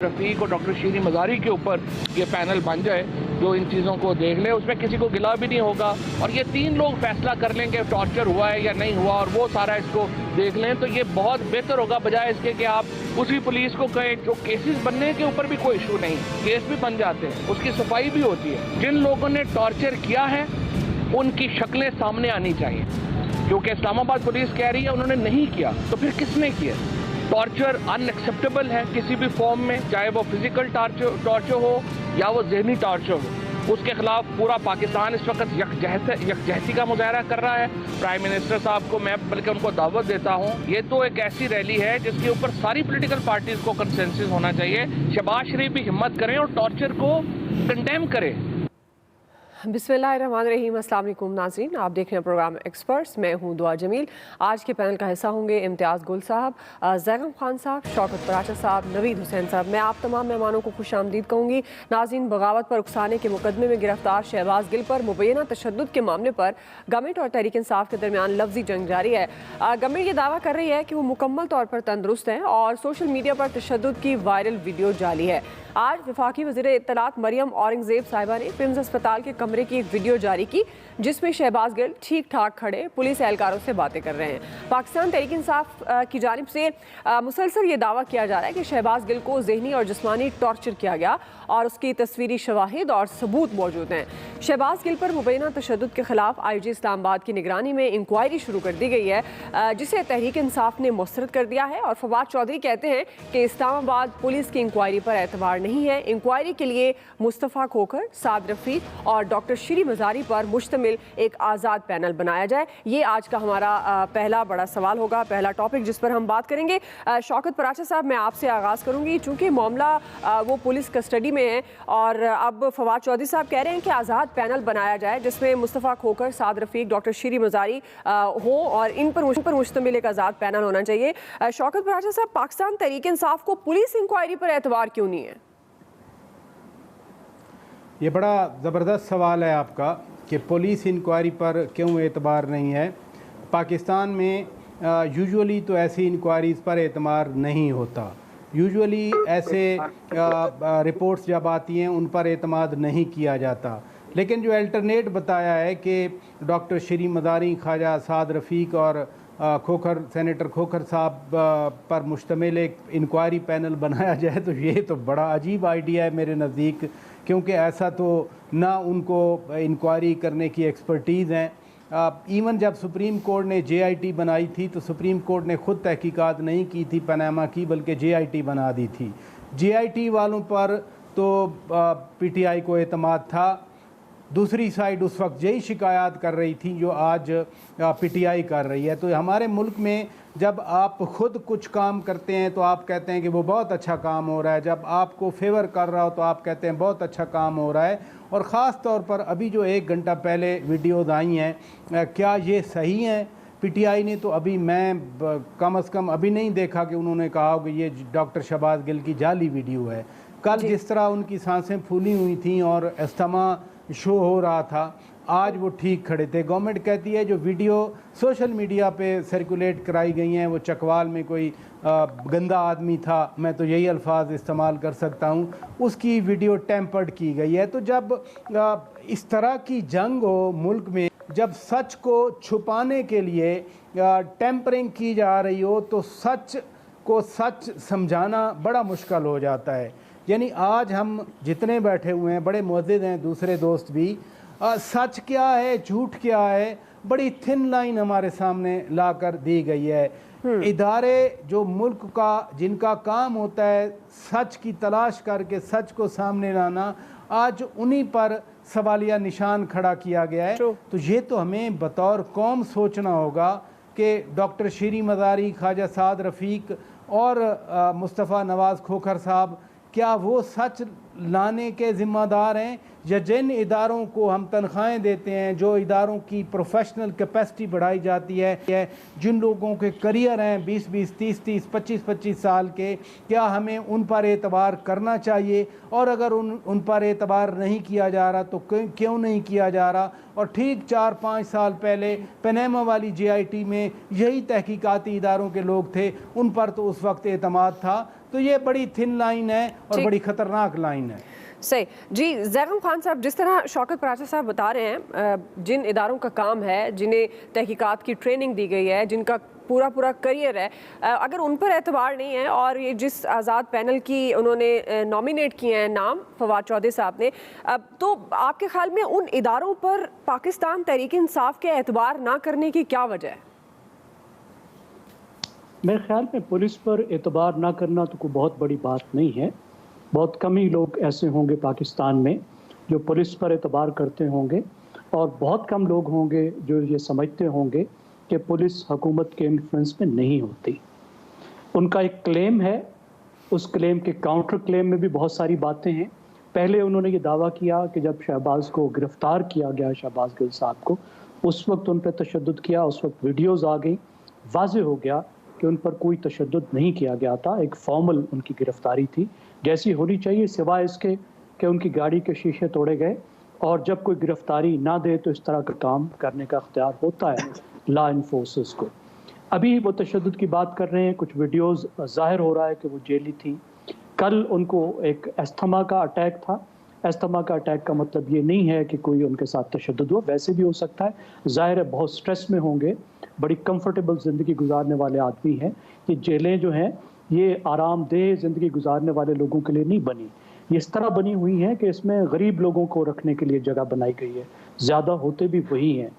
रफ़ीक और डॉक्टर शीरी मज़ारी के ऊपर ये पैनल बन जाए जो इन चीज़ों को देख ले, उसमें किसी को गिला भी नहीं होगा और ये 3 लोग फैसला कर लेंगे टॉर्चर हुआ है या नहीं हुआ और वो सारा इसको देख लें, तो ये बहुत बेहतर होगा बजाय इसके कि आप उसी पुलिस को कहें। जो केसेस बनने के ऊपर भी कोई इशू नहीं, केस भी बन जाते हैं, उसकी सफाई भी होती है। जिन लोगों ने टॉर्चर किया है उनकी शक्लें सामने आनी चाहिए, क्योंकि इस्लामाबाद पुलिस कह रही है उन्होंने नहीं किया, तो फिर किसने किया? टॉर्चर अनएक्सेप्टेबल है किसी भी फॉर्म में, चाहे वो फिजिकल टॉर्चर हो या वो जहनी टॉर्चर हो। उसके खिलाफ पूरा पाकिस्तान इस वक्त यकजहती का मुजाहरा कर रहा है। प्राइम मिनिस्टर साहब को मैं बल्कि उनको दावत देता हूँ, ये तो एक ऐसी रैली है जिसके ऊपर सारी पॉलिटिकल पार्टीज को कंसेंसस होना चाहिए। शहबाज शरीफ भी हिम्मत करें और टॉर्चर को कंडेम करें। बिस्मिल्लाहिर्रहमानिर्रहीम। अस्सलाम वालेकुम नाज़रीन, आप देख रहे हैं प्रोग्राम एक्सपर्ट्स। मैं हूं दुआ जमील। आज के पैनल का हिस्सा होंगे इम्तियाज़ गुल साहब, ज़ैगम खान साहब, शौकत पराचा साहब, नवीद हुसैन साहब। मैं आप तमाम मेहमानों को खुश आमदीद कहूँगी। नाज़रीन, बगावत पर उकसाने के मुकदमे में गिरफ्तार शहबाज गिल पर मुबैना तशद्दुद के मामले पर गवर्नमेंट और तहरीक इंसाफ के दरमियान लफ्जी जंग जारी है। गवर्नमेंट ये दावा कर रही है कि वो मुकम्मल तौर पर तंदुरुस्त हैं और सोशल मीडिया पर तशद्दुद की वायरल वीडियो जाली है। आज वफाकी वज़ीर इत्तलात मरियम औरंगज़ेब साहिबा ने पिम्स अस्पताल के कमरे की एक वीडियो जारी की जिसमें शहबाज गिल ठीक ठाक खड़े पुलिस एहलकारों से बातें कर रहे हैं। पाकिस्तान तहरीक इंसाफ की जानिब से मुसलसल ये दावा किया जा रहा है कि शहबाज गिल को ज़हनी और जिस्मानी टॉर्चर किया गया और उसकी तस्वीरी शवाहिद और सबूत मौजूद हैं। शहबाज गिल पर मुबैना तशद्दुद के खिलाफ IG इस्लामाबाद की निगरानी में इंक्वायरी शुरू कर दी गई है, जिसे तहरीक इंसाफ ने मुस्तरद कर दिया है। और फवाद चौधरी कहते हैं कि इस्लामाबाद पुलिस की इंक्वायरी पर एतबार नहीं है। इंक्वायरी के लिए मुस्तफ़ा खोखर, साद रफ़ीक और डॉक्टर शीरी मज़ारी पर मुश्तमिल एक आज़ाद पैनल बनाया जाए। ये आज का हमारा पहला बड़ा सवाल होगा, पहला टॉपिक जिस पर हम बात करेंगे। शौकत पराचा साहब, मैं आपसे आगाज़ करूँगी। चूँकि मामला वो पुलिस कस्टडी में है और अब फवाद चौधरी साहब कह रहे हैं कि आज़ाद पैनल बनाया जाए जिसमें मुस्तफ़ा खोखर, साद रफ़ीक, डॉक्टर शीरी मज़ारी हो और इन पर मुश्तमिल एक आज़ाद पैनल होना चाहिए। शौकत पराचा साहब, पाकिस्तान तहरीक इंसाफ को पुलिस इंक्वायरी पर एतबार क्यों नहीं है? ये बड़ा ज़बरदस्त सवाल है आपका कि पुलिस इंक्वायरी पर क्यों एतबार नहीं है। पाकिस्तान में यूजुअली तो ऐसी इंक्वायरीज़ पर एतबार नहीं होता। यूजुअली ऐसे रिपोर्ट्स जब आती हैं उन पर एतमाद नहीं किया जाता। लेकिन जो अल्टरनेट बताया है कि डॉक्टर शीरी मज़ारी, ख्वाजा साद रफ़ीक और खोखर, सेनेटर खोखर साहब पर मुश्तमिल एक इंक्वायरी पैनल बनाया जाए, तो ये तो बड़ा अजीब आइडिया है मेरे नज़दीक, क्योंकि ऐसा तो ना उनको इंक्वायरी करने की एक्सपर्टीज़ हैं। इवन जब सुप्रीम कोर्ट ने JIT बनाई थी तो सुप्रीम कोर्ट ने ख़ुद तहकीकात नहीं की थी पनामा की, बल्कि JIT बना दी थी। JIT वालों पर तो PTI को एतमाद था। दूसरी साइड उस वक्त यही शिकायत कर रही थी जो आज PTI कर रही है। तो हमारे मुल्क में जब आप ख़ुद कुछ काम करते हैं तो आप कहते हैं कि वो बहुत अच्छा काम हो रहा है, जब आपको फेवर कर रहा हो तो आप कहते हैं बहुत अच्छा काम हो रहा है। और ख़ास तौर पर अभी जो 1 घंटा पहले वीडियोज़ आई हैं, क्या ये सही हैं? PTI ने तो अभी मैं कम अज़ कम अभी नहीं देखा कि उन्होंने कहा हो कि ये डॉक्टर शहबाज गिल की जाली वीडियो है। कल जिस तरह उनकी सांसें फूली हुई थी और अस्थमा शो हो रहा था, आज वो ठीक खड़े थे। गवर्नमेंट कहती है जो वीडियो सोशल मीडिया पे सर्कुलेट कराई गई हैं वो चकवाल में कोई गंदा आदमी था, मैं तो यही अल्फाज इस्तेमाल कर सकता हूँ, उसकी वीडियो टेम्पर्ड की गई है। तो जब इस तरह की जंग हो मुल्क में, जब सच को छुपाने के लिए टेम्परिंग की जा रही हो, तो सच को सच समझाना बड़ा मुश्किल हो जाता है। यानी आज हम जितने बैठे हुए हैं, बड़े मुअज़्ज़िज़ हैं दूसरे दोस्त भी, सच क्या है झूठ क्या है बड़ी थिन लाइन हमारे सामने ला कर दी गई है। इदारे जो मुल्क का जिनका काम होता है सच की तलाश करके सच को सामने लाना, आज उन्हीं पर सवालिया निशान खड़ा किया गया है। तो ये तो हमें बतौर कौम सोचना होगा कि डॉक्टर शीरी मज़ारी, ख्वाजा साद रफ़ीक और मुस्तफ़ा नवाज़ खोखर साहब क्या वो सच लाने के ज़िम्मेदार हैं, या जिन इदारों को हम तनख्वाहें देते हैं, जो इदारों की प्रोफेशनल कैपेसिटी बढ़ाई जाती है, जिन लोगों के करियर हैं 20-20, 30-30, 25-25 साल के, क्या हमें उन पर एतबार करना चाहिए? और अगर उन पर एतबार नहीं किया जा रहा तो क्यों नहीं किया जा रहा? और ठीक 4-5 साल पहले पनामा वाली JIT में यही तहकीकाती इदारों के लोग थे, उन पर तो उस वक्त एतमाद था। तो ये बड़ी थिन लाइन है और ठीक। बड़ी ख़तरनाक लाइन है। सही जी। ज़ैगम खान साहब, जिस तरह शौकत पराचा साहब बता रहे हैं, जिन इदारों का काम है, जिन्हें तहकीकात की ट्रेनिंग दी गई है, जिनका पूरा करियर है, अगर उन पर एतबार नहीं है और ये जिस आज़ाद पैनल की उन्होंने नॉमिनेट किए हैं नाम फवाद चौधरी साहब ने, तो आपके ख्याल में उन इदारों पर पाकिस्तान तहरीक इंसाफ के एतबार ना करने की क्या वजह है? मेरे ख्याल में पुलिस पर एतबार ना करना तो कोई बहुत बड़ी बात नहीं है। बहुत कम ही लोग ऐसे होंगे पाकिस्तान में जो पुलिस पर एतबार करते होंगे, और बहुत कम लोग होंगे जो ये समझते होंगे कि पुलिस हुकूमत के इन्फ्लुएंस में नहीं होती। उनका एक क्लेम है, उस क्लेम के काउंटर क्लेम में भी बहुत सारी बातें हैं। पहले उन्होंने ये दावा किया कि जब शहबाज को गिरफ़्तार किया गया, शहबाज गिल साहब को, उस वक्त उन पर तशद्दुद किया, उस वक्त वीडियोज़ आ गई, वाज़ेह हो गया कि उन पर कोई तशद्दुद नहीं किया गया था, एक फॉर्मल उनकी गिरफ़्तारी थी जैसी होनी चाहिए, सिवाय इसके कि उनकी गाड़ी के शीशे तोड़े गए। और जब कोई गिरफ़्तारी ना दे तो इस तरह का काम करने का अख्तियार होता है लॉ इन्फोर्सेस को। अभी वो तशद्दुद की बात कर रहे हैं, कुछ वीडियोज़ ज़ाहिर हो रहा है कि वो जेली थी। कल उनको एक अस्थमा का अटैक था। अस्थमा का अटैक का मतलब ये नहीं है कि कोई उनके साथ तशद्दुद हुआ, वैसे भी हो सकता है। ज़ाहिर है बहुत स्ट्रेस में होंगे, बड़ी कंफर्टेबल ज़िंदगी गुजारने वाले आदमी हैं। ये जेलें जो हैं ये आरामदेह ज़िंदगी गुजारने वाले लोगों के लिए नहीं बनी, ये इस तरह बनी हुई हैं कि इसमें गरीब लोगों को रखने के लिए जगह बनाई गई है, ज़्यादा होते भी वही हैं।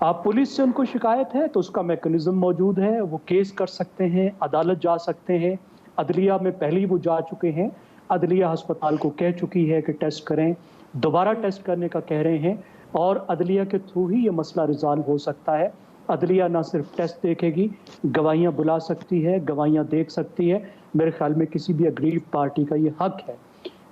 आप पुलिस से उनको शिकायत है तो उसका मैकेनिज़्म मौजूद है, वो केस कर सकते हैं, अदालत जा सकते हैं। अदलिया में पहले ही वो जा चुके हैं, अदलिया अस्पताल को कह चुकी है कि टेस्ट करें, दोबारा टेस्ट करने का कह रहे हैं, और अदलिया के थ्रू ही ये मसला रिजॉल्व हो सकता है। अदलिया ना सिर्फ टेस्ट देखेगी, गवाहियाँ बुला सकती है, गवाहियाँ देख सकती है। मेरे ख्याल में किसी भी अग्रीव पार्टी का ये हक है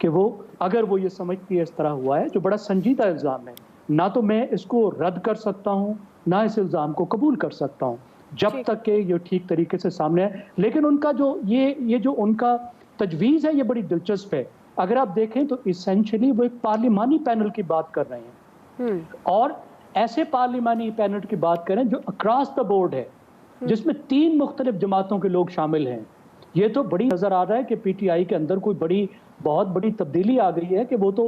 कि वो, अगर वो ये समझती है इस तरह हुआ है, जो बड़ा संजीदा इल्ज़ाम है, ना तो मैं इसको रद्द कर सकता हूँ, ना इस इल्ज़ाम को कबूल कर सकता हूँ जब तक कि ये ठीक तरीके से सामने आए। लेकिन उनका जो ये जो उनका तजवीज़ है ये बड़ी दिलचस्प है। अगर आप देखें तो इसेंशली वो एक पार्लिमानी पैनल की बात कर रहे हैं, और ऐसे पार्लिमानी पैनल की बात करें जो अक्रॉस द बोर्ड है, जिसमें 3 मुख्तलिफ जमातों के लोग शामिल हैं। ये तो बड़ी नज़र आ रहा है कि पीटीआई के अंदर कोई बहुत बड़ी तब्दीली आ गई है कि वो तो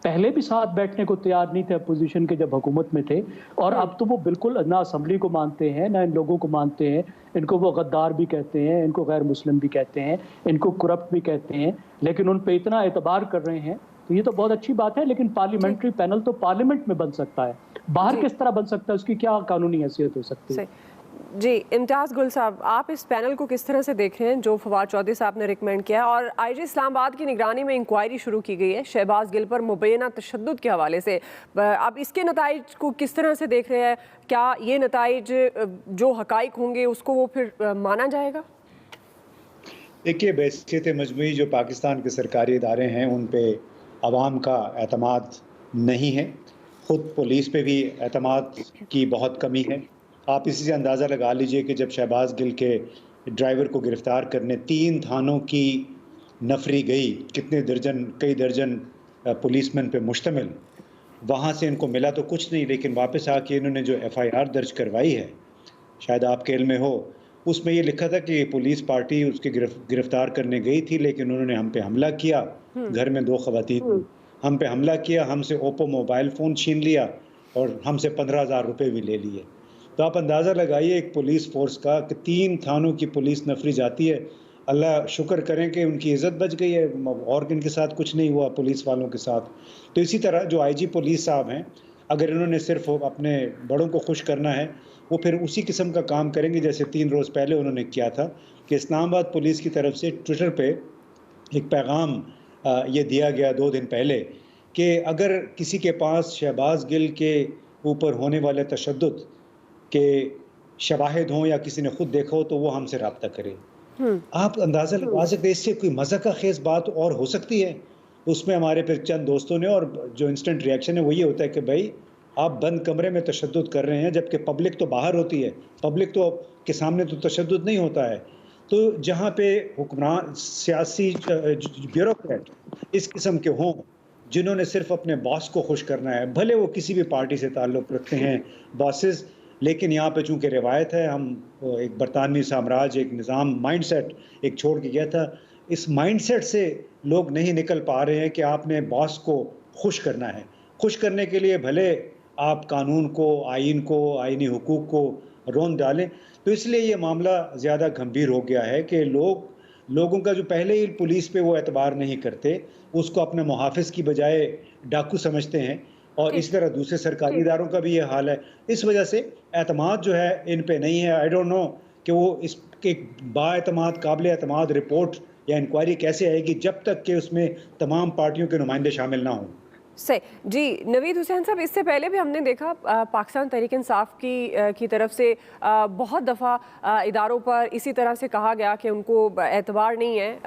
पहले भी साथ बैठने को तैयार नहीं थे अपोजिशन के जब हुकूमत में थे, और अब तो वो बिल्कुल ना असम्बली को मानते हैं ना इन लोगों को मानते हैं। इनको वो गद्दार भी कहते हैं, इनको गैर मुस्लिम भी कहते हैं, इनको करप्ट भी कहते हैं, लेकिन उन पे इतना एतबार कर रहे हैं, तो ये तो बहुत अच्छी बात है। लेकिन पार्लियामेंट्री पैनल तो पार्लियामेंट में बन सकता है, बाहर किस तरह बन सकता है, उसकी क्या कानूनी हैसियत हो सकती है? जी, इम्तियाज़ गुल साहब, आप इस पैनल को किस तरह से देख रहे हैं जो फवाद चौधरी साहब ने रिकमेंड किया, और आईजी इस्लामाबाद की निगरानी में इंक्वायरी शुरू की गई है शहबाज गिल पर मुबैना तशद्दुद के हवाले से, आप इसके नताइज को किस तरह से देख रहे हैं? क्या ये नताइज जो हकाइक होंगे उसको वो फिर माना जाएगा? देखिए, बहसीत मजमूई जो पाकिस्तान के सरकारी इदारे हैं उन पर आवाम का एतमाद नहीं है, ख़ुद पुलिस पे भी एतमाद की बहुत कमी है। आप इसी से अंदाज़ा लगा लीजिए कि जब शहबाज गिल के ड्राइवर को गिरफ़्तार करने 3 थानों की नफरी गई, कई दर्जन पुलिसमैन पे मुश्तमिल, वहाँ से इनको मिला तो कुछ नहीं, लेकिन वापस आके इन्होंने जो FIR दर्ज करवाई है, शायद आपके इल्म में हो, उसमें ये लिखा था कि पुलिस पार्टी उसकी गिरफ़्तार करने गई थी, लेकिन उन्होंने हम पे हमला किया। घर में 2 ख़वातीन हम पे हमला किया, हमसे ओप्पो मोबाइल फ़ोन छीन लिया और हमसे 15,000 रुपये भी ले लिए। तो आप अंदाज़ा लगाइए एक पुलिस फ़ोर्स का कि 3 थानों की पुलिस नफरी जाती है। अल्लाह शुक्र करें कि उनकी इज़्ज़त बच गई है और इनके साथ कुछ नहीं हुआ पुलिस वालों के साथ। तो इसी तरह जो IG पुलिस साहब हैं, अगर इन्होंने सिर्फ अपने बड़ों को खुश करना है, वो फिर उसी किस्म का काम करेंगे जैसे 3 रोज़ पहले उन्होंने किया था कि इस्लामाबाद पुलिस की तरफ से ट्विटर पे एक पैगाम ये दिया गया 2 दिन पहले कि अगर किसी के पास शहबाज गिल के ऊपर होने वाले तशद्दुद के शवाहिद हों या किसी ने खुद देखा हो तो वो हमसे रब्ता करे। आप अंदाज़ा लगा सकते हैं इससे कोई मज़ा का खेज बात और हो सकती है। उसमें हमारे फिर चंद दोस्तों ने, और जो इंस्टेंट रिएक्शन है वो ये होता है कि भाई आप बंद कमरे में तशद्दुद कर रहे हैं, जबकि पब्लिक तो बाहर होती है, पब्लिक तो के सामने तो तशद्दुद नहीं होता है। तो जहाँ पे हुक्मरान सियासी ब्यूरोक्रेट इस किस्म के हों जिन्होंने सिर्फ अपने बॉस को खुश करना है, भले वो किसी भी पार्टी से ताल्लुक़ रखते हैं, बॉसेस لیکن یہاں پہ چونکہ روایت ہے، ہم ایک برطانوی سامراج، ایک نظام، مائنڈ سیٹ ایک چھوڑ کے گیا تھا، اس مائنڈ سیٹ سے لوگ نہیں نکل پا رہے ہیں کہ آپ نے باس کو خوش کرنا ہے. خوش کرنے کے لیے بھلے آپ قانون کو، آئین کو، آئینی حقوق کو روند ڈالیں. تو اس لیے یہ معاملہ زیادہ گھمبیر ہو گیا ہے کہ لوگوں کا جو پہلے ہی پولیس پہ وہ اعتبار نہیں کرتے، اس کو اپنے محافظ کی بجائے ڈاکو سمجھتے ہیں، اور اسی طرح دوسرے سرکاری اداروں کا بھی یہ حال ہے. اس وجہ سے اعتماد جو ہے ان پہ نہیں ہے. آئی ڈونٹ نو کہ وہ اس کے با اعتماد، قابل اعتماد رپورٹ یا انکوائری کیسے آئے گی جب تک کہ اس میں تمام پارٹیوں کے نمائندے شامل نہ ہوں. صحیح. جی نوید حسین صاحب، اس سے پہلے بھی ہم نے دیکھا پاکستان تحریک انصاف کی طرف سے بہت دفعہ اداروں پر اسی طرح سے کہا گیا کہ ان کو اعتبار نہیں ہے،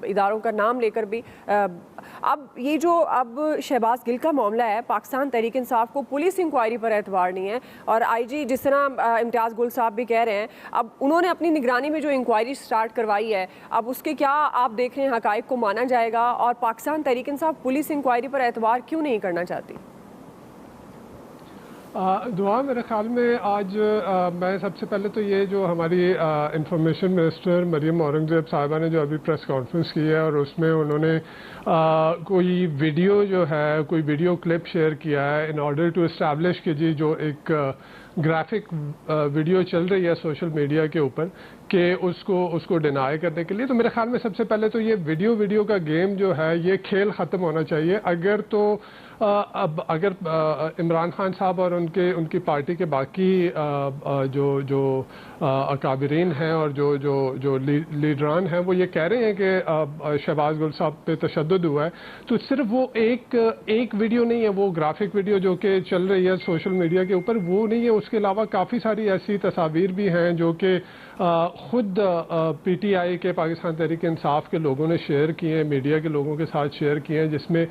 اداروں کا نام لے کر بھی. اب یہ جو شہباز گل کا معاملہ ہے، پاکستان تحریک انصاف کو پولیس انکوائری پر اعتبار نہیں ہے، اور آئی جی جس طرح امتیاز گل صاحب بھی کہہ رہے ہیں، اب انہوں نے اپنی نگرانی میں جو انکوائری سٹارٹ کروائی ہے، اب اس کے کیا آپ دیکھ رہے ہیں حقائق کو مانا جائے گا؟ اور پاکستان تحریک انصاف پولیس انکوائری پر اعتبار کیوں نہیں کرنا چاہتی؟ دعا میرے خیال میں آج میں سب سے پہلے تو یہ جو ہماری انفارمیشن منسٹر مریم اورنگزیب صاحبہ نے جو ابھی پریس کانفرنس کی ہے، اور اس میں انہوں نے کوئی ویڈیو جو ہے، کوئی ویڈیو کلپ شیئر کیا ہے ان آرڈر ٹو اسٹیبلش کہ جی جو ایک گرافک ویڈیو چل رہی ہے سوشل میڈیا کے اوپر، کہ اس کو ڈینائی کرنے کے لیے. تو میرے خیال میں سب سے پہلے تو یہ ویڈیو کا گیم جو ہے، یہ کھیل ختم ہونا چاہیے. اگر عمران خان صاحب اور ان کی پارٹی کے باقی جو اکابرین ہیں اور جو لیڈران ہیں، وہ یہ کہہ رہے ہیں کہ شہباز گل صاحب پہ تشدد ہوا ہے، تو صرف وہ ایک ویڈیو نہیں ہے، وہ گرافک ویڈیو جو کہ چل رہی ہے سوشل میڈیا کے اوپر، وہ نہیں ہے. اس کے علاوہ کافی ساری ایسی تصاویر بھی ہیں جو کہ خود پی ٹی آئی کے، پاکستان تحریک انصاف کے لوگوں نے شیئر کیے ہیں، میڈیا کے لوگوں کے ساتھ شیئر کیے ہیں، جس میں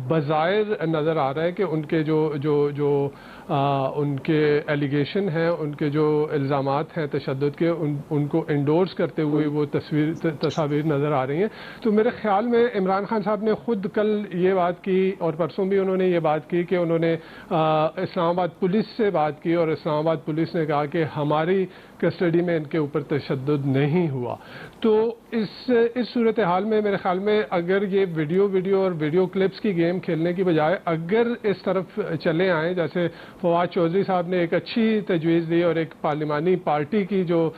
بظاہر نظر آ رہا ہے کہ ان کے جو ان کے ایلیگیشن ہیں، ان کے جو الزامات ہیں تشدد کے، ان کو انڈورس کرتے ہوئے وہ تصاویر نظر آ رہی ہیں. تو میرے خیال میں عمران خان صاحب نے خود کل یہ بات کی، اور پرسوں بھی انہوں نے یہ بات کی، کہ انہوں نے اسلام آباد پولیس سے بات کی، اور اسلام آباد پولیس نے کہا کہ ہماری کسٹڈی میں ان کے اوپر تشدد نہیں ہوا. تو اس صورتحال میں میرے خیال میں اگر یہ ویڈیو اور ویڈیو کلپس کی گیم کھیلنے کی بجائے اگر اس طرف چلے آئیں، جیسے فواد چودھری صاحب نے ایک اچھی تجویز دی، اور ایک پارلیمانی پارٹی کی جو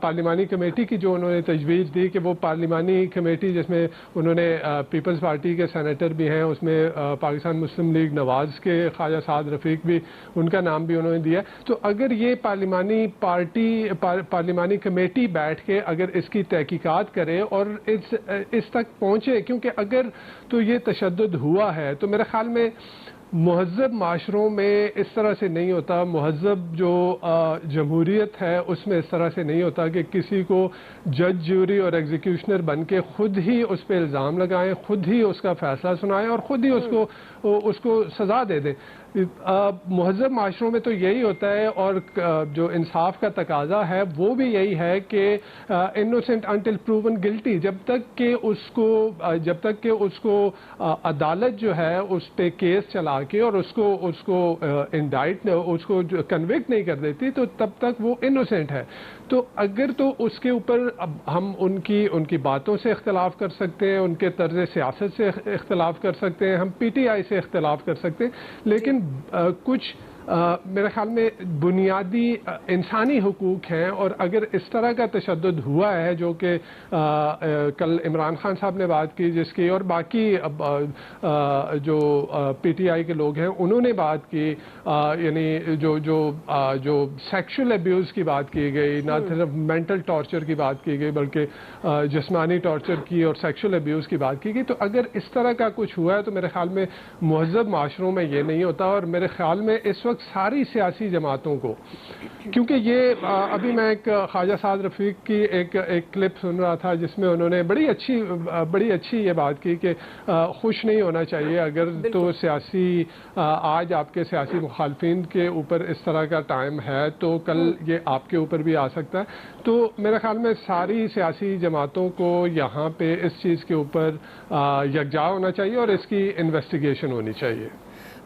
پارلیمانی کمیٹی کی جو انہوں نے تجویز دی، کہ وہ پارلیمانی کمیٹی جس میں انہوں نے پیپلز پارٹی کے سینیٹر بھی ہیں، اس میں پاکستان مسلم لیگ نواز کے خواجہ سعد رفیق بھی، ان کا نام بھی انہوں نے دیا. تو اگر یہ پارلیمانی کمیٹی بیٹھ کے اگر اس کی تحقیقات کرے اور اس تک پہنچے، کیونکہ اگر تو یہ تشدد ہوا ہے تو میرے خیال میں مہذب معاشروں میں اس طرح سے نہیں ہوتا. مہذب جو جمہوریت ہے اس میں اس طرح سے نہیں ہوتا کہ کسی کو جج، جوری اور ایگزیکیوشنر بن کے خود ہی اس پہ الزام لگائیں، خود ہی اس کا فیصلہ سنائیں، اور خود ہی اس کو سزا دے دیں. مہذب معاشروں میں تو یہی ہوتا ہے، اور جو انصاف کا تقاضا ہے وہ بھی یہی ہے کہ انوسنٹ انٹل پروون گلٹی، جب تک کہ اس کو عدالت جو ہے اس پہ کیس چلا کے اور اس کو انڈائٹ، اس کو کنوکٹ نہیں کر دیتی، تو تب تک وہ انوسنٹ ہے. تو اگر تو اس کے اوپر ہم ان کی باتوں سے اختلاف کر سکتے ہیں، ان کے طرز سیاست سے اختلاف کر سکتے ہیں، ہم پی ٹی آئی سے اختلاف کر سکتے ہیں، لیکن کچھ میرے خیال میں بنیادی انسانی حقوق ہیں. اور اگر اس طرح کا تشدد ہوا ہے جو کہ کل عمران خان صاحب نے بات کی، جس کی اور باقی جو پی ٹی آئی کے لوگ ہیں انہوں نے بات کی، یعنی جو سیکشل ابیوز کی بات کی گئی، نہ صرف مینٹل ٹارچر کی بات کی گئی بلکہ جسمانی ٹارچر کی اور سیکشل ابیوز کی بات کی گئی. تو اگر اس طرح کا کچھ ہوا ہے تو میرے خیال میں مہذب معاشروں میں یہ نہیں ہوتا. اور میرے خیال میں اس وقت ساری سیاسی جماعتوں کو، کیونکہ یہ ابھی میں ایک خواجہ سعد رفیق کی ایک کلپ سن رہا تھا جس میں انہوں نے بڑی اچھی یہ بات کی کہ خوش نہیں ہونا چاہیے اگر تو سیاسی آج آپ کے سیاسی مخالفین کے اوپر اس طرح کا ٹائم ہے تو کل یہ آپ کے اوپر بھی آ سکتا ہے. تو میرے خیال میں ساری سیاسی جماعتوں کو یہاں پہ اس چیز کے اوپر یکجا ہونا چاہیے اور اس کی انویسٹیگیشن ہونی چاہیے.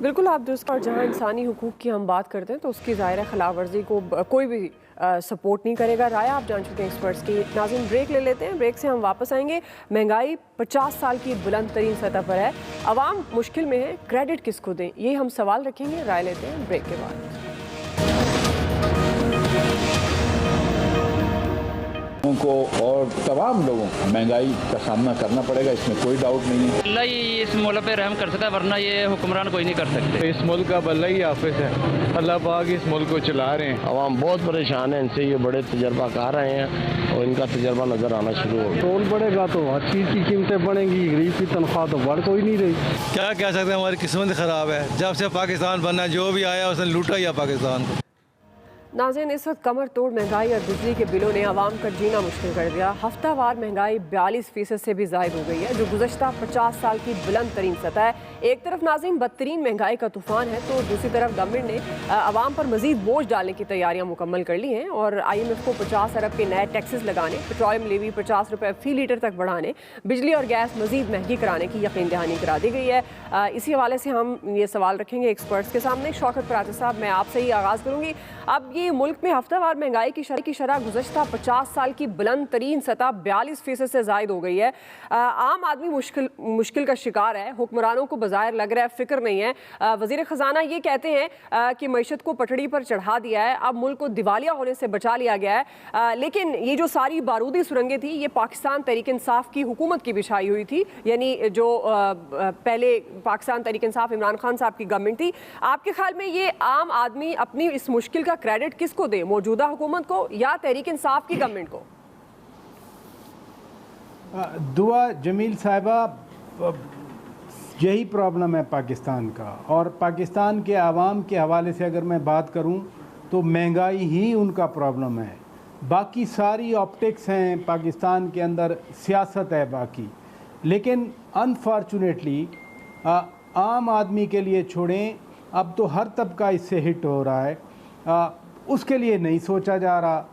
बिल्कुल आप दुरुस्त। और जहाँ इंसानी हुकूक की हम बात करते हैं तो उसकी ज़ाहिर खिलाफ वर्जी को कोई भी सपोर्ट नहीं करेगा। राय आप जान चुके हैं एक्सपर्ट्स की। नाज़रीन ब्रेक ले लेते हैं, ब्रेक से हम वापस आएंगे। महंगाई 50 साल की बुलंद तरीन सतह पर है, आवाम मुश्किल में है, क्रेडिट किसको दें, ये हम सवाल रखेंगे। राय लेते हैं ब्रेक के बाद। को और तमाम लोगों को महंगाई का सामना करना पड़ेगा, इसमें कोई डाउट नहीं है। अल्लाह ही इस मुल्क पे रहम कर सकता है, वरना ये हुक्मरान कोई नहीं कर सकते। इस मुल्क का अल्लाह ही हाफिज है, अल्लाह पाक इस मुल्क को चला रहे हैं। आवाम बहुत परेशान है इनसे, ये बड़े तजर्बाकार आए हैं और इनका तजर्बा नज़र आना शुरू हो गया। टोल बढ़ेगा तो हर चीज़ की कीमतें बढ़ेंगी, गरीब की तनख्वाह तो बढ़ कोई नहीं रही। क्या कह सकते हैं, हमारी किस्मत ख़राब है। जब से पाकिस्तान बनना जो भी आया उसने लूटा ही पाकिस्तान को। नाज़रीन इस वक्त कमर तोड़ महंगाई और बिजली के बिलों ने आवाम का जीना मुश्किल कर दिया। हफ्तावार महंगाई 42% से भी ज़ायद हो गई है, जो गुज़श्ता 50 साल की बुलंद तरीन सतह है। एक तरफ नाज़रीन बदतरीन महंगाई का तूफ़ान है तो दूसरी तरफ गवर्नमेंट ने आवाम पर मज़ीद बोझ डालने की तैयारियां मुकम्मल कर ली हैं और IMF को 50 अरब के नए टैक्सेस लगाने, पेट्रोलियम लेवी 50 रुपये फ़ी लीटर तक बढ़ाने, बिजली और गैस मज़ीद महंगी कराने की यकीन दहानी करा दी गई है। इसी हवाले से हम ये सवाल रखेंगे एक्सपर्ट्स के सामने। शौकत पराचा साहब, मैं आपसे ही आगाज़ करूँगी। अब ये मुल्क में हफ्तावार महंगाई की शरह गुज़श्ता 50 साल की बुलंद तरीन सतह 42% से ज़ायद हो गई है। आम आदमी मुश्किल का शिकार है, हुक्मरानों को बज़ाहिर लग रहा है फ़िक्र नहीं है। वज़ीर ख़ज़ाना ये कहते हैं कि मईशत को पटड़ी पर चढ़ा दिया है, अब मुल्क को दिवालिया होने से बचा लिया गया है। लेकिन ये जो सारी बारूदी सुरंगें थी, ये पाकिस्तान तहरीक इंसाफ की हुकूमत की बिछाई हुई थी, यानी जो पहले पाकिस्तान तहरीक इंसाफ इमरान खान साहब की गवर्नमेंट थी। आपके ख्याल में ये आम आदमी अपनी इस मुश्किल का क्रेडिट किसको दे, मौजूदा हुकूमत को या तहरीक इंसाफ की गवर्नमेंट को? दुआ जमील साहिबा, यही प्रॉब्लम है पाकिस्तान का। और पाकिस्तान के आवाम के हवाले से अगर मैं बात करूं तो महंगाई ही उनका प्रॉब्लम है। बाकी सारी ऑप्टिक्स हैं पाकिस्तान के अंदर, सियासत है बाकी। लेकिन अनफॉर्चुनेटली आम आदमी के लिए छोड़ें, अब तो हर तबका इससे हिट हो रहा है। उसके लिए नहीं सोचा जा रहा।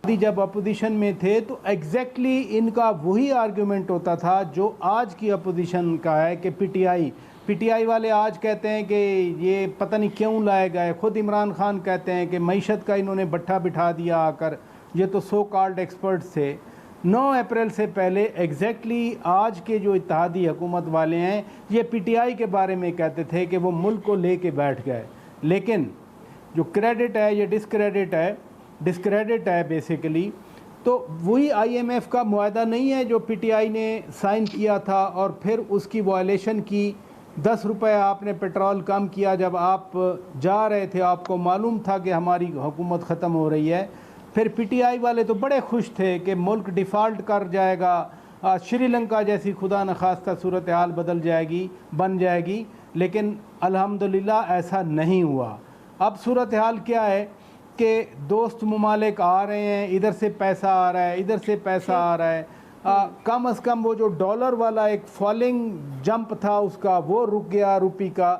जब अपोजिशन में थे तो एग्जैक्टली इनका वही आर्गुमेंट होता था जो आज की अपोजिशन का है कि पीटीआई वाले आज कहते हैं कि ये पता नहीं क्यों लाए गए। खुद इमरान खान कहते हैं कि मईशत का इन्होंने भट्ठा बिठा दिया आकर। ये तो सो कॉल्ड एक्सपर्ट्स थे। 9 अप्रैल से पहले एग्जैक्टली आज के जो इत्तेहादी हुकूमत वाले हैं, ये पीटीआई के बारे में कहते थे कि वो मुल्क को लेके बैठ गए। लेकिन जो क्रेडिट है, ये डिस्क्रेडिट है बेसिकली। तो वही IMF का मुआहदा नहीं है जो पीटीआई ने साइन किया था और फिर उसकी वायलेशन की। 10 रुपये आपने पेट्रोल कम किया जब आप जा रहे थे, आपको मालूम था कि हमारी हुकूमत ख़त्म हो रही है। फिर पीटीआई वाले तो बड़े खुश थे कि मुल्क डिफ़ॉल्ट कर जाएगा, श्रीलंका जैसी खुदा न खास्ता सूरत हाल बन जाएगी। लेकिन अल्हम्दुलिल्लाह ऐसा नहीं हुआ। अब सूरत हाल क्या है कि दोस्त ममालिक आ रहे हैं, इधर से पैसा आ रहा है, इधर से पैसा आ रहा है। कम अज़ कम वो जो डॉलर वाला एक फॉलिंग जंप था उसका, वो रुक गया रुपये का।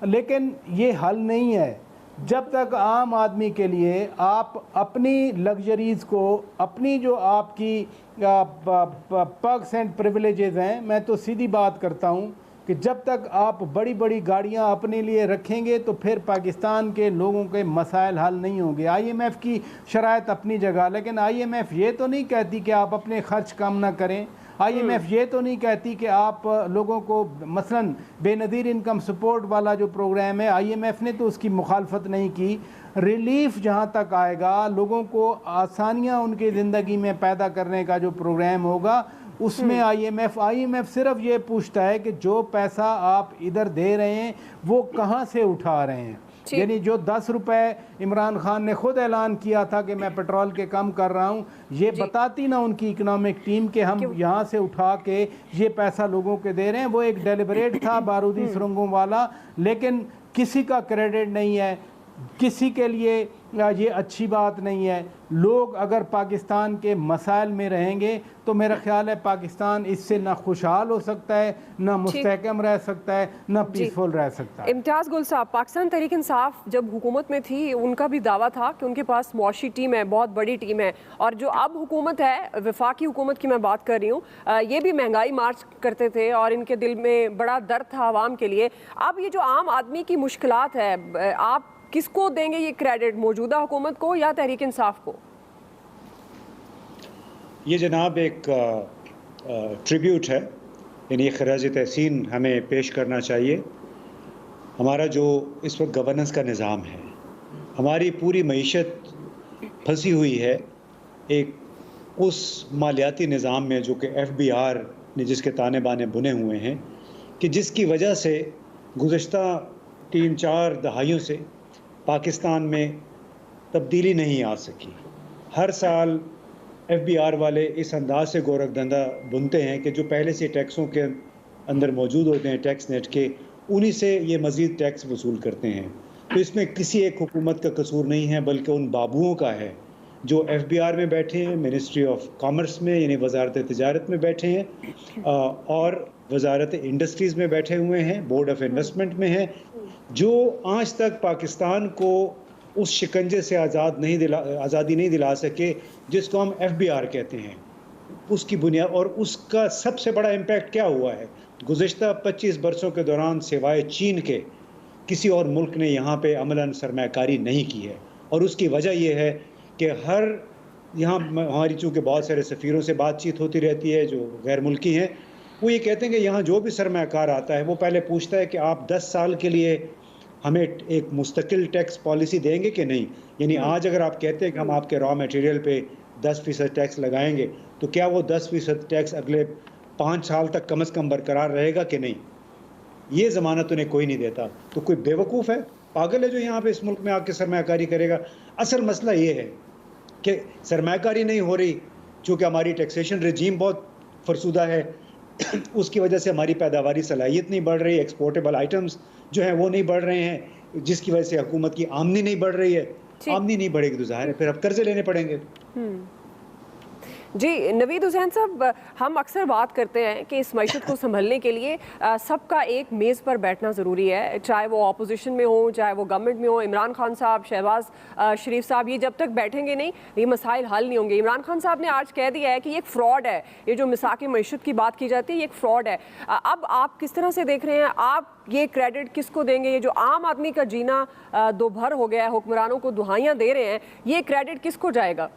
लेकिन ये हल नहीं है जब तक आम आदमी के लिए आप अपनी लग्जरीज़ को, अपनी जो आपकी पर्क्स एंड प्रिविलेजेस हैं, मैं तो सीधी बात करता हूँ कि जब तक आप बड़ी बड़ी गाड़ियाँ अपने लिए रखेंगे तो फिर पाकिस्तान के लोगों के मसाइल हल नहीं होंगे। IMF की शराइत अपनी जगह, लेकिन IMF ये तो नहीं कहती कि आप अपने खर्च कम ना करें। IMF ये तो नहीं कहती कि आप लोगों को, मसलन बेनज़ीर इनकम सपोर्ट वाला जो प्रोग्राम है, IMF ने तो उसकी मुखालफत नहीं की। रिलीफ जहाँ तक आएगा, लोगों को आसानियाँ उनकी ज़िंदगी में पैदा करने का जो प्रोग्राम होगा, उसमें IMF सिर्फ ये पूछता है कि जो पैसा आप इधर दे रहे हैं वो कहाँ से उठा रहे हैं। यानी जो 10 रुपये इमरान खान ने खुद ऐलान किया था कि मैं पेट्रोल के कम कर रहा हूँ, ये बताती ना उनकी इकोनॉमिक टीम कि हम यहाँ से उठा के ये पैसा लोगों के दे रहे हैं। वो एक डेलिबरेट था बारूदी सुरंगों वाला, लेकिन किसी का क्रेडिट नहीं है। किसी के लिए ये अच्छी बात नहीं है। लोग अगर पाकिस्तान के मसाइल में रहेंगे तो मेरा ख्याल है पाकिस्तान इससे ना खुशहाल हो सकता है, ना मुस्तहकम रह सकता है, ना पीसफुल रह सकता है। इम्तियाज़ गुल साहब, पाकिस्तान तहरीक इंसाफ जब हुकूमत में थी उनका भी दावा था कि उनके पास मुआशी टीम है, बहुत बड़ी टीम है, और जो अब हुकूमत है, वफाकी हुकूमत की मैं बात कर रही हूँ, ये भी महंगाई मार्च करते थे और इनके दिल में बड़ा दर्द था आवाम के लिए। अब ये जो आम आदमी की मुश्किलात है, आप किसको देंगे ये क्रेडिट, मौजूदा हुकूमत को या तहरीक इंसाफ को? ये जनाब एक ट्रिब्यूट है, यानी खराज तहसीन हमें पेश करना चाहिए। हमारा जो इस वक्त गवर्नेंस का निज़ाम है, हमारी पूरी मईशत फंसी हुई है एक उस मालियाती निज़ाम में जो कि FBR ने जिसके ताने बाने बुने हुए हैं, कि जिसकी वजह से गुज़श्ता 3-4 दहाइयों से पाकिस्तान में तब्दीली नहीं आ सकी। हर साल FBR वाले इस अंदाज से गोरख धंधा बुनते हैं कि जो पहले से टैक्सों के अंदर मौजूद होते हैं, टैक्स नेट के, उन्हीं से ये मज़ीद टैक्स वसूल करते हैं। तो इसमें किसी एक हुकूमत का कसूर नहीं है, बल्कि उन बाबुओं का है जो FBR में बैठे हैं, मिनिस्ट्री ऑफ कॉमर्स में यानी वजारत तिजारत में बैठे हैं, और वजारत इंडस्ट्रीज़ में बैठे हुए हैं, बोर्ड ऑफ इन्वेस्टमेंट में हैं, जो आज तक पाकिस्तान को उस शिकंजे से आज़ादी नहीं दिला सके जिसको हम FBR कहते हैं। उसकी बुनियाद और उसका सबसे बड़ा इम्पैक्ट क्या हुआ है, गुज़श्ता 25 बरसों के दौरान सिवाय चीन के किसी और मुल्क ने यहाँ पे अमलन सरमायाकारी नहीं की है। और उसकी वजह यह है कि यहाँ हमारी चूँकि बहुत सारे सफ़ीरों से बातचीत होती रहती है जो गैर मुल्की हैं, वो ये कहते हैं कि यहाँ जो भी सरमायाकार आता है वो पहले पूछता है कि आप 10 साल के लिए हमें एक मुस्तकिल टैक्स पॉलिसी देंगे कि नहीं। यानी आज अगर आप कहते हैं कि हम आपके रॉ मटेरियल पे 10% टैक्स लगाएंगे, तो क्या वो 10% टैक्स अगले 5 साल तक कम से कम बरकरार रहेगा कि नहीं? ये ज़मानत उन्हें कोई नहीं देता। तो कोई बेवकूफ़ है, पागल है जो यहाँ पे इस मुल्क में आके सरमायाकारी करेगा? असल मसला ये है कि सरमायाकारी नहीं हो रही चूँकि हमारी टैक्सेशन रजीम बहुत फरसुदा है, उसकी वजह से हमारी पैदावारी सलाहियत नहीं बढ़ रही, एक्सपोर्टेबल आइटम्स जो हैं वो नहीं बढ़ रहे हैं, जिसकी वजह से हुकूमत की आमदनी नहीं बढ़ रही है। आमदनी नहीं बढ़ेगी तो ज़ाहिर है फिर अब कर्जे लेने पड़ेंगे। जी नवीद हुसैन साहब, हम अक्सर बात करते हैं कि इस मईशत को संभलने के लिए सबका एक मेज़ पर बैठना ज़रूरी है, चाहे वो अपोजिशन में हो, चाहे वो गवर्नमेंट में हो। इमरान खान साहब, शहबाज शरीफ साहब, ये जब तक बैठेंगे नहीं ये मसाइल हल नहीं होंगे। इमरान खान साहब ने आज कह दिया है कि ये एक फ़्रॉड है, ये जो मिसाक़ मईशत की बात की जाती है ये एक फ़्रॉड है। अब आप किस तरह से देख रहे हैं, आप ये क्रेडिट किसको देंगे? ये जो आम आदमी का जीना दोभर हो गया है, हुक्मरानों को दुहाइयाँ दे रहे हैं, ये क्रेडिट किसको जाएगा?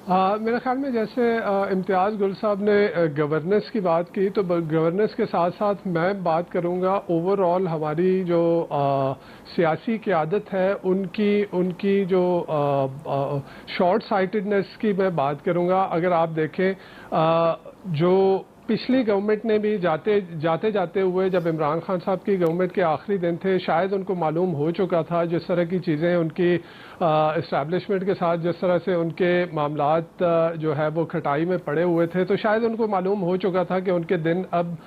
मेरे ख्याल में जैसे इम्तियाज़ गुल साहब ने गवर्नेंस की बात की, तो गवर्नेंस के साथ साथ मैं बात करूंगा ओवरऑल हमारी जो सियासी क़यादत है उनकी जो शॉर्ट साइटेडनेस की मैं बात करूंगा। अगर आप देखें जो पिछली गवर्नमेंट ने भी जाते हुए जब इमरान खान साहब की गवर्नमेंट के आखिरी दिन थे, शायद उनको मालूम हो चुका था जिस तरह की चीज़ें उनकी इस्टेब्लिशमेंट के साथ जिस तरह से उनके मामलात जो है वो खटाई में पड़े हुए थे, तो शायद उनको मालूम हो चुका था कि उनके दिन अब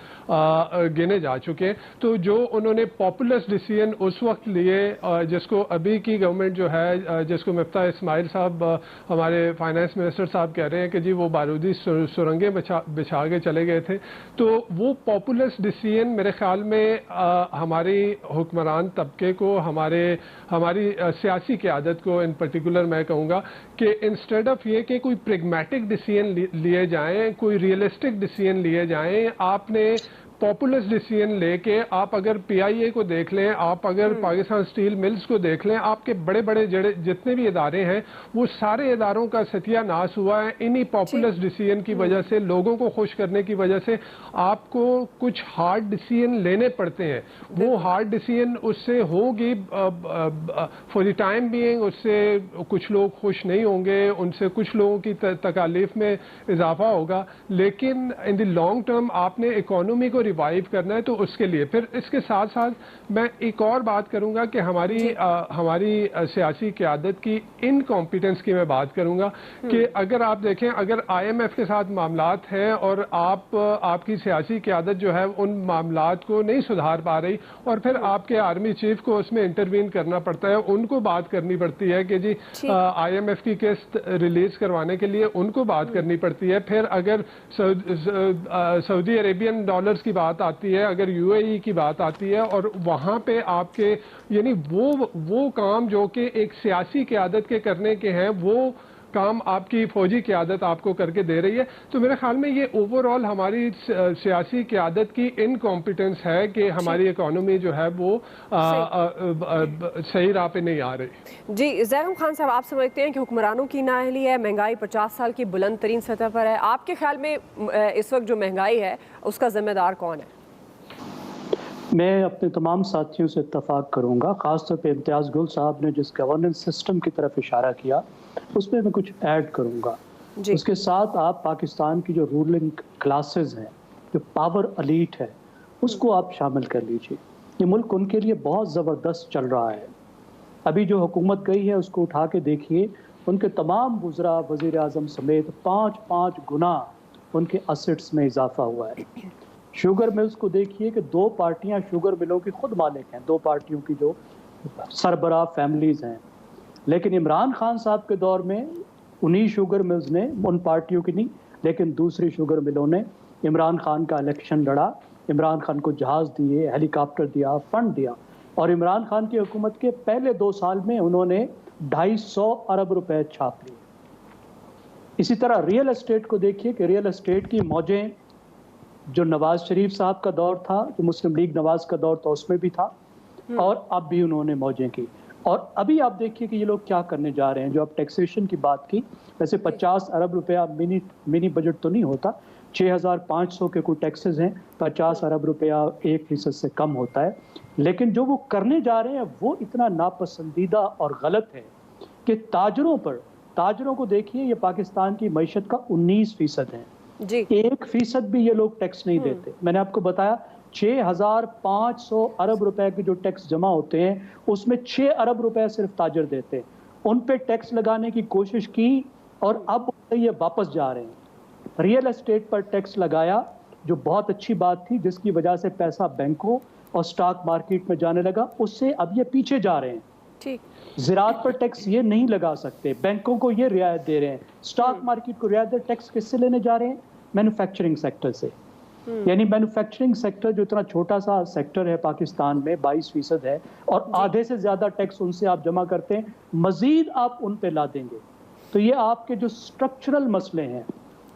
गिने जा चुके। तो जो उन्होंने पॉपुलर डिसीजन उस वक्त लिए, जिसको अभी की गवर्नमेंट जो है, जिसको मिफ्ता इस्माइल साहब हमारे फाइनेंस मिनिस्टर साहब कह रहे हैं कि जी वो बारूदी सुरंगें बिछा के चले गए थे, तो वो पॉपुलर डिसीजन मेरे ख्याल में हमारी हुक्मरान तबके को, हमारी सियासी क़यादत को इन पर्टिकुलर मैं कहूँगा कि इंस्टेड ऑफ ये कि कोई प्रेगमेटिक डिसीजन लिए जाएं, कोई रियलिस्टिक डिसीजन लिए जाएं, आपने पॉपुलर डिसीजन लेके आप अगर PIA को देख लें, आप अगर पाकिस्तान स्टील मिल्स को देख लें, आपके बड़े बड़े जितने भी इदारे हैं वो सारे इदारों का सत्यानाश हुआ है इन्हीं पॉपुलर डिसीजन की वजह से। लोगों को खुश करने की वजह से आपको कुछ हार्ड डिसीजन लेने पड़ते हैं। वो हार्ड डिसीजन उससे होगी फॉर द टाइम बीइंग, उससे कुछ लोग खुश नहीं होंगे, उनसे कुछ लोगों की तकालीफ में इजाफा होगा, लेकिन इन द लॉन्ग टर्म आपने इकोनॉमी को ریوائव کرنا ہے, تو اس کے لیے پھر اس کے ساتھ ساتھ میں ایک اور بات کروں گا کہ ہماری سیاسی قیادت کی انکمپیٹنس کی میں بات کروں گا کہ اگر آپ دیکھیں, اگر IMF کے ساتھ معاملات ہیں اور آپ کی سیاسی قیادت جو ہے ان معاملات کو نہیں سدھار پا رہی, اور پھر آپ کے آرمی چیف کو اس میں انٹروین کرنا پڑتا ہے, ان کو بات کرنی پڑتی ہے کہ جی IMF کی قسط ریلیز کروانے کے لیے ان کو بات کرنی پڑتی ہے. پھر اگر سعودی عربین ڈالرز کی بات آتی ہے, اگر UAE کی بات آتی ہے, اور وہاں پہ آپ کے یعنی وہ کام جو کہ ایک سیاسی قیادت کے کرنے کے ہیں, وہ کام آپ کی فوجی قیادت آپ کو کر کے دے رہی ہے. تو میرے خیال میں یہ اوور آل ہماری سیاسی قیادت کی انکمپیٹنس ہے کہ ہماری اکانومی جو ہے وہ صحیح راہ پہ نہیں آ رہی. جی زیرم خان صاحب, آپ سمجھتے ہیں کہ حکمرانوں کی نااہلی ہے, مہنگائی 50 سال کی بلند ترین سطح پر ہے. آپ کے خیال میں اس وقت جو مہنگائی ہے اس کا ذمہ دار کون ہے؟ میں اپنے تمام ساتھیوں سے اتفاق کروں گا, خاص طور پہ امتیاز گل صاحب نے جس گورننس سسٹم کی طرف اشارہ کیا اس میں کچھ ایڈ کروں گا. اس کے ساتھ آپ پاکستان کی جو رولنگ کلاسز ہیں, جو پاور الیٹ ہے, اس کو آپ شامل کر لیجیے. یہ ملک ان کے لیے بہت زبردست چل رہا ہے. ابھی جو حکومت گئی ہے اس کو اٹھا کے دیکھیے, ان کے تمام وزراء وزیر اعظم سمیت 5 گنا ان کے اسٹس میں اضافہ ہوا ہے. شوگر ملز کو دیکھیے کہ 2 پارٹیاں شوگر ملوں کی خود مالک ہیں, 2 پارٹیوں کی جو سربراہ فیملیز ہیں. لیکن عمران خان صاحب کے دور میں انہی شوگر ملز نے, ان پارٹیوں کی نہیں لیکن دوسری شوگر ملوں نے عمران خان کا الیکشن لڑا, عمران خان کو جہاز دیے, ہیلی کاپٹر دیا, فنڈ دیا, اور عمران خان کی حکومت کے پہلے 2 سال میں انہوں نے 250 ارب روپے چھاپ لیے. اسی طرح ریئل اسٹیٹ کو دیکھیے کہ ریئل اسٹیٹ کی موجیں جو نواز شریف صاحب کا دور تھا, جو مسلم لیگ نواز کا دور تھا, اس میں بھی تھا, اور اب بھی انہوں نے موجیں کی. اور ابھی آپ دیکھیے کہ یہ لوگ کیا کرنے جا رہے ہیں. جو آپ ٹیکسیشن کی بات کی, ویسے 50 ارب روپیہ منی بجٹ تو نہیں ہوتا, 6500 کے کوئی ٹیکسز ہیں, 50 ارب روپیہ 1% سے کم ہوتا ہے. لیکن جو وہ کرنے جا رہے ہیں وہ اتنا ناپسندیدہ اور غلط ہے کہ تاجروں کو دیکھیے, یہ پاکستان کی معیشت کا 19% ہے. 1% بھی یہ لوگ ٹیکس نہیں دیتے. میں نے آپ کو بتایا 6500 ارب روپے کے جو ٹیکس جمع ہوتے ہیں اس میں 6 ارب روپے صرف تاجر دیتے ہیں. ان پہ ٹیکس لگانے کی کوشش کی اور اب یہ واپس جا رہے ہیں. ریئل اسٹیٹ پر ٹیکس لگایا جو بہت اچھی بات تھی, جس کی وجہ سے پیسہ بینکوں اور سٹاک مارکیٹ میں جانے لگا, اس سے اب یہ پیچھے جا رہے ہیں. زراعت پر ٹیکس یہ نہیں لگا سکتے, بینکوں کو یہ رعایت دے رہے ہیں, سٹاک مارکیٹ کو رعایت دے. ٹیکس کس سے لینے جا رہے ہیں؟ مینوفیکچرنگ سیکٹر سے. یعنی مینوفیکچرنگ سیکٹر جو اتنا چھوٹا سا سیکٹر ہے پاکستان میں, 22% ہے, اور آدھے سے زیادہ ٹیکس ان سے آپ جمع کرتے ہیں, مزید آپ ان پہ لا دیں گے. تو یہ آپ کے جو سٹرکچرل مسئلے ہیں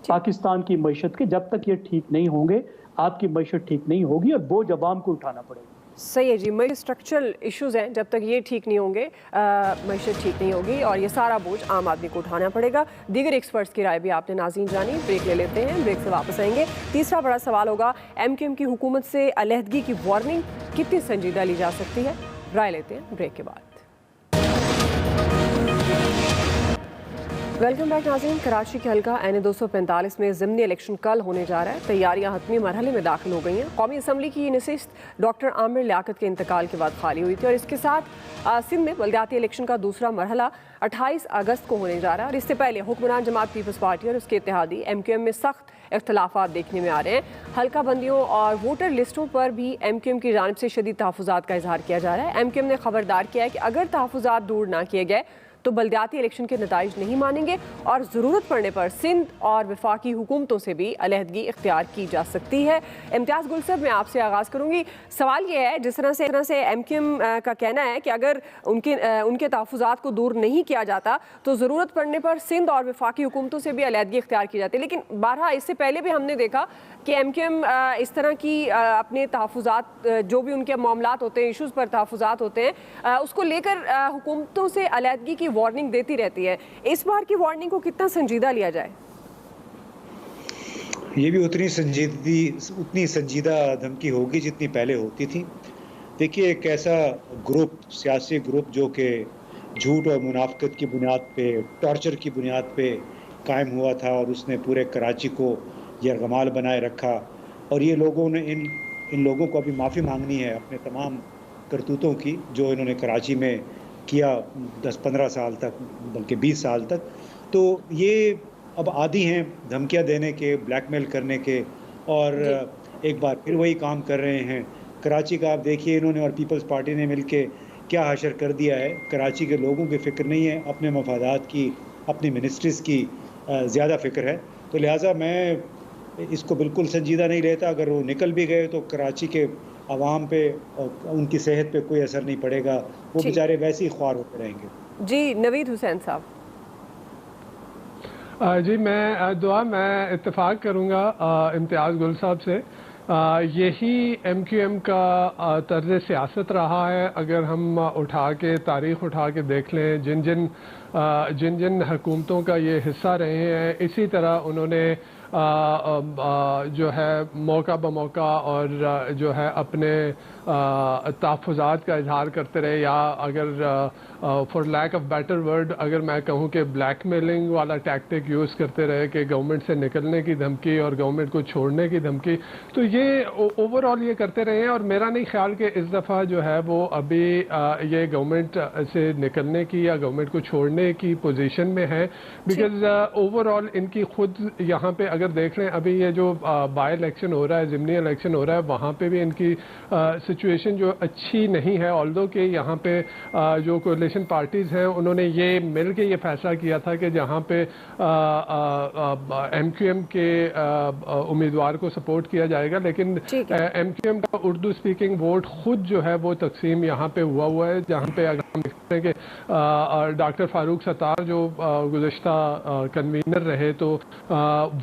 پاکستان کی معیشت کے, جب تک یہ ٹھیک نہیں ہوں گے آپ کی معیشت ٹھیک نہیں ہوگی, اور بوجھ عوام کو اٹھانا پڑے گا. صحیح ہے جی, اسٹرکچرل ایشوز ہیں, جب تک یہ ٹھیک نہیں ہوں گے معیشت ٹھیک نہیں ہوگی, اور یہ سارا بوجھ عام آدمی کو اٹھانا پڑے گا. دیگر ایکسپرٹس کی رائے بھی آپ نے ناظرین جانی. بریک لے لیتے ہیں, بریک سے واپس آئیں گے. تیسرا بڑا سوال ہوگا, MQM کی حکومت سے علیحدگی کی وارننگ کتنی سنجیدہ لی جا سکتی ہے؟ رائے لیتے ہیں بریک کے بعد. ویلکم بیک ناظرین. کراچی کے حلقہ این 245 میں ضمنی الیکشن کل ہونے جا رہا ہے. تیاریاں حتمی مرحلے میں داخل ہو گئی ہیں. قومی اسمبلی کی یہ نشست ڈاکٹر عامر لیاقت کے انتقال کے بعد خالی ہوئی تھی, اور اس کے ساتھ سندھ میں بلدیاتی الیکشن کا دوسرا مرحلہ 28 اگست کو ہونے جا رہا ہے. اور اس سے پہلے حکمران جماعت پیپلز پارٹی اور اس کے اتحادی MQM میں سخت اختلافات دیکھنے میں آ رہے ہیں. حلقہ بندیوں اور ووٹر لسٹوں پر بھی MQM کی جانب سے شدید تحفظات کا اظہار کیا جا رہا ہے. MQM نے خبردار کیا ہے کہ اگر تحفظات دور نہ کیے گئے تو بلدیاتی الیکشن کے نتائج نہیں مانیں گے, اور ضرورت پڑنے پر سندھ اور وفاقی حکومتوں سے بھی علیحدگی اختیار کی جا سکتی ہے. امتیاز گل صاحب, میں آپ سے آغاز کروں گی. سوال یہ ہے, جس طرح سے MQM کا کہنا ہے کہ اگر ان کے تحفظات کو دور نہیں کیا جاتا تو ضرورت پڑنے پر سندھ اور وفاقی حکومتوں سے بھی علیحدگی اختیار کی جاتی ہے, لیکن بارہا اس سے پہلے بھی ہم نے دیکھا کہ MQM اس طرح کی اپنے تحفظات, جو بھی ان کے معاملات ہوتے ہیں, ایشوز پر تحفظات ہوتے ہیں, اس کو لے کر حکومتوں سے علیحدگی کی وارننگ دیتی رہتی ہے. اس بار کی وارننگ کو کتنا سنجیدہ لیا جائے؟ یہ بھی اتنی سنجیدہ دھمکی ہوگی جتنی پہلے ہوتی تھی. دیکھیے, ایک ایسا گروپ, سیاسی گروپ جو کہ جھوٹ اور منافقت کی بنیاد پہ, ٹارچر کی بنیاد پہ قائم ہوا تھا, اور اس نے پورے کراچی کو یرغمال بنائے رکھا, اور یہ لوگوں نے ان لوگوں کو ابھی معافی مانگنی ہے اپنے تمام کرتوتوں کی جو انہوں نے کراچی میں کیا 10-15 سال تک، بلکہ 20 سال تک. تو یہ اب عادی ہیں دھمکیاں دینے کے، بلیک میل کرنے کے، اور ایک بار پھر وہی کام کر رہے ہیں. کراچی کا آپ دیکھیے انہوں نے اور پیپلز پارٹی نے مل کے کیا حشر کر دیا ہے. کراچی کے لوگوں کی فکر نہیں ہے، اپنے مفادات کی، اپنی منسٹریز کی زیادہ فکر ہے. تو لہٰذا میں اس کو بالکل سنجیدہ نہیں لیتا. اگر وہ نکل بھی گئے تو کراچی کے عوام پہ اور ان کی صحت پہ کوئی اثر نہیں پڑے گا، وہ بیچارے ویسے ہی خوار ہوتے رہیں گے. جی نوید حسین صاحب. جی میں اتفاق کروں گا امتیاز گل صاحب سے. یہی ایم کیو ایم کا طرز سیاست رہا ہے. اگر ہم تاریخ اٹھا کے دیکھ لیں، جن جن حکومتوں کا یہ حصہ رہے ہیں، اسی طرح انہوں نے جو ہے موقع بموقع اور جو ہے اپنے تحفظات کا اظہار کرتے رہے، یا اگر for lack of better word اگر میں کہوں کہ بلیک میلنگ والا ٹیکٹک یوز کرتے رہے کہ گورنمنٹ سے نکلنے کی دھمکی اور گورنمنٹ کو چھوڑنے کی دھمکی. تو یہ اوور آل یہ کرتے رہے ہیں، اور میرا نہیں خیال کہ اس دفعہ جو ہے وہ ابھی یہ گورنمنٹ سے نکلنے کی یا گورنمنٹ کو چھوڑنے کی پوزیشن میں ہے. بیکاز اوور آل ان کی خود یہاں پہ اگر دیکھ لیں، ابھی یہ جو بائی الیکشن ہو رہا ہے، ضمنی الیکشن ہو رہا ہے، وہاں پہ بھی ان کی سچویشن جو اچھی نہیں ہے. آلدو کہ یہاں پہ جو کولیشن پارٹیز ہیں انہوں نے یہ مل کے یہ فیصلہ کیا تھا کہ جہاں پہ ایم کیو ایم کے امیدوار کو سپورٹ کیا جائے گا، لیکن ایم کیو ایم کا اردو اسپیکنگ ووٹ خود جو ہے وہ تقسیم یہاں پہ ہوا ہے. جہاں پہ اگر ہم دیکھتے ہیں کہ ڈاکٹر فاروق ستار جو گزشتہ کنوینر رہے تو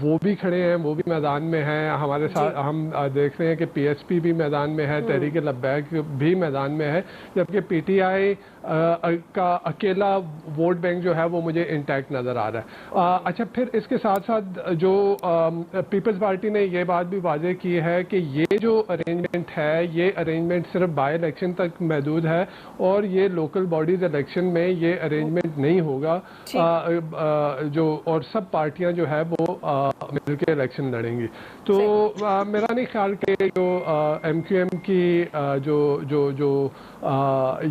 وہ بھی کھڑے ہیں، وہ بھی میدان میں ہیں. ہمارے ساتھ ہم دیکھ رہے ہیں کہ پی ایس پی بھی میدان میں ہے، تحریک لبیک بھی میدان میں ہے، جبکہ پی ٹی آئی کا اکیلا ووٹ بینک جو ہے وہ مجھے انٹیکٹ نظر آ رہا ہے. اچھا، پھر اس کے ساتھ ساتھ جو پیپلز پارٹی نے یہ بات بھی واضح کی ہے کہ یہ جو ارینجمنٹ ہے، یہ ارینجمنٹ صرف بائی الیکشن تک محدود ہے، اور یہ لوکل باڈیز الیکشن میں یہ ارینجمنٹ نہیں ہوگا. جو اور سب پارٹیاں جو ہے وہ مل کے الیکشن لڑیں گی. تو میرا نہیں خیال کہ جو ایم کیو ایم کی جو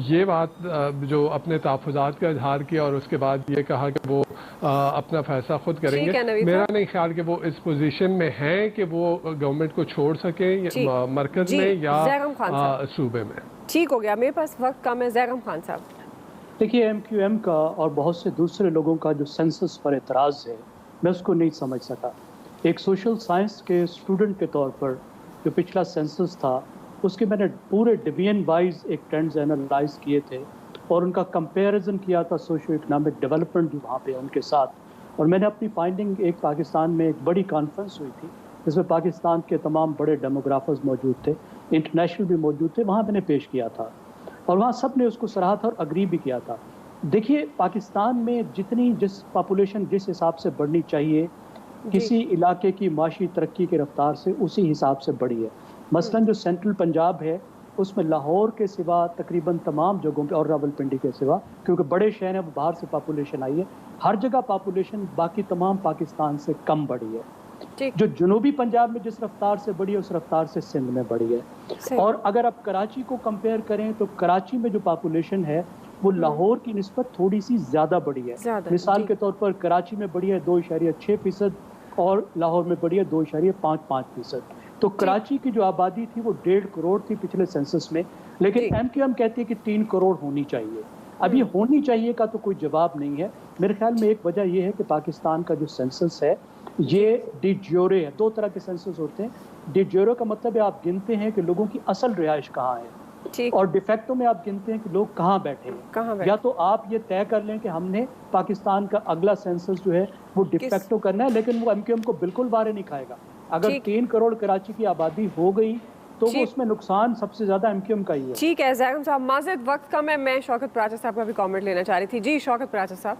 یہ بات جو اپنے تحفظات کا اظہار کیا اور اس کے بعد یہ کہا کہ وہ اپنا فیصلہ خود کریں گے، میرا نہیں خیال کہ وہ اس پوزیشن میں ہیں کہ وہ گورنمنٹ کو چھوڑ سکیں مرکز میں یا صوبے میں. ٹھیک ہو گیا، میرے پاس وقت کم ہے. زیغم خان صاحب. دیکھیے، ایم کیو ایم کا اور بہت سے دوسرے لوگوں کا جو سینسس پر اعتراض ہے، میں اس کو نہیں سمجھ سکا. ایک سوشل سائنس کے اسٹوڈنٹ کے طور پر جو پچھلا سینسس تھا، اس کے میں نے پورے ڈویژن وائز ایک ٹرینڈز انالائز کیے تھے اور ان کا کمپیریزن کیا تھا سوشو اکنامک ڈیولپمنٹ جو وہاں پہ ان کے ساتھ. اور میں نے اپنی فائنڈنگ ایک پاکستان میں ایک بڑی کانفرنس ہوئی تھی جس میں پاکستان کے تمام بڑے ڈیموگرافرز موجود تھے، انٹرنیشنل بھی موجود تھے، وہاں میں نے پیش کیا تھا اور وہاں سب نے اس کو سراہا تھا اور اگری بھی کیا تھا. دیکھیے، پاکستان میں جس پاپولیشن جس حساب سے بڑھنی چاہیے کسی علاقے کی معاشی ترقی کی رفتار سے اسی حساب سے بڑھی ہے. مثلاً جو سینٹرل پنجاب ہے اس میں لاہور کے سوا تقریباً تمام جگہوں پہ اور راولپنڈی کے سوا، کیونکہ بڑے شہر ہیں وہ باہر سے پاپولیشن آئی ہے، ہر جگہ پاپولیشن باقی تمام پاکستان سے کم بڑھی ہے. جو جنوبی پنجاب میں جس رفتار سے بڑھی ہے اس رفتار سے سندھ میں بڑھی ہے. اور اگر آپ کراچی کو کمپیئر کریں تو کراچی میں جو پاپولیشن ہے وہ لاہور کی نسبت تھوڑی سی زیادہ بڑھی ہے. مثال کے طور پر کراچی میں بڑھی ہے 2.6% اور لاہور میں بڑھی ہے 2.55%. تو کراچی کی جو آبادی تھی وہ 1.5 کروڑ تھی پچھلے سینسس میں، لیکن ایم کیو ایم کہتی ہے کہ 3 کروڑ ہونی چاہیے. اب یہ ہونی چاہیے کا تو کوئی جواب نہیں ہے. میرے خیال میں ایک وجہ یہ ہے کہ پاکستان کا جو سینسس ہے یہ ڈی جیورے ہے. 2 طرح کے سینسس ہوتے ہیں. ڈی جیورے کا مطلب ہے آپ گنتے ہیں کہ لوگوں کی اصل رہائش کہاں ہے، اور ڈیفیکٹو میں آپ گنتے ہیں کہ لوگ کہاں بیٹھے ہیں. یا تو آپ یہ طے کر لیں کہ ہم نے پاکستان کا اگلا سینسس جو ہے وہ ڈیفیکٹو کرنا ہے، لیکن وہ ایم کیو ایم کو بالکل بارے نہیں کھائے گا. اگر 3 کروڑ کراچی کی آبادی ہو گئی تو وہ اس میں نقصان سب سے زیادہ ایم کیو ایم کا ہی ہے. ٹھیک ہے زیغم صاحب، معذرت وقت کم ہے. میں شوکت پراچا صاحب کا بھی کامنٹ لینا چاہ رہی تھی. جی شوکت پراچا صاحب.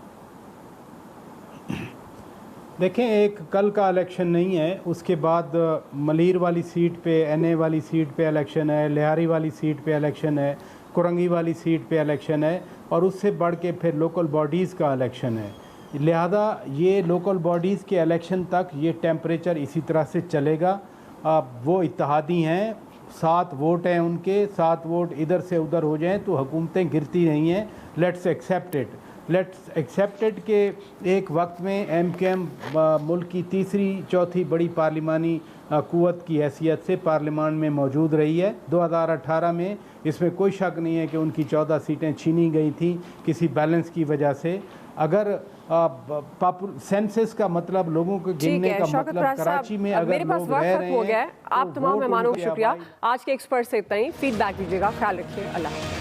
دیکھیں، ایک کل کا الیکشن نہیں ہے، اس کے بعد ملیر والی سیٹ پہ، این اے والی سیٹ پہ الیکشن ہے، لہاری والی سیٹ پہ الیکشن ہے، کرنگی والی سیٹ پہ الیکشن ہے، اور اس سے بڑھ کے پھر لوکل باڈیز کا الیکشن ہے. لہذا یہ لوکل باڈیز کے الیکشن تک یہ ٹیمپریچر اسی طرح سے چلے گا. वो इत्तेहादी हैं, 7 वोट हैं उनके, 7 वोट इधर से उधर हो जाएं तो हुकूमतें गिरती नहीं हैं। लेट्स एक्सेप्ट इट के एक वक्त में MKM मुल्क की तीसरी चौथी बड़ी पार्लिमानी क़ुव्वत की हैसियत से पार्लियामान में मौजूद रही है। 2018 में इसमें कोई शक नहीं है कि उनकी 14 सीटें छीनी गई थी किसी बैलेंस की वजह से। अगर सेंसस का मतलब लोगों को गिनने का मतलब कराची में अगर मेरे पास लोग रह रहे वक्त हो गया है। हैं, आप तमाम मेहमानों को शुक्रिया। आज के एक्सपर्ट से इतना ही। फीडबैक दीजिएगा। ख्याल रखिए। अल्लाह।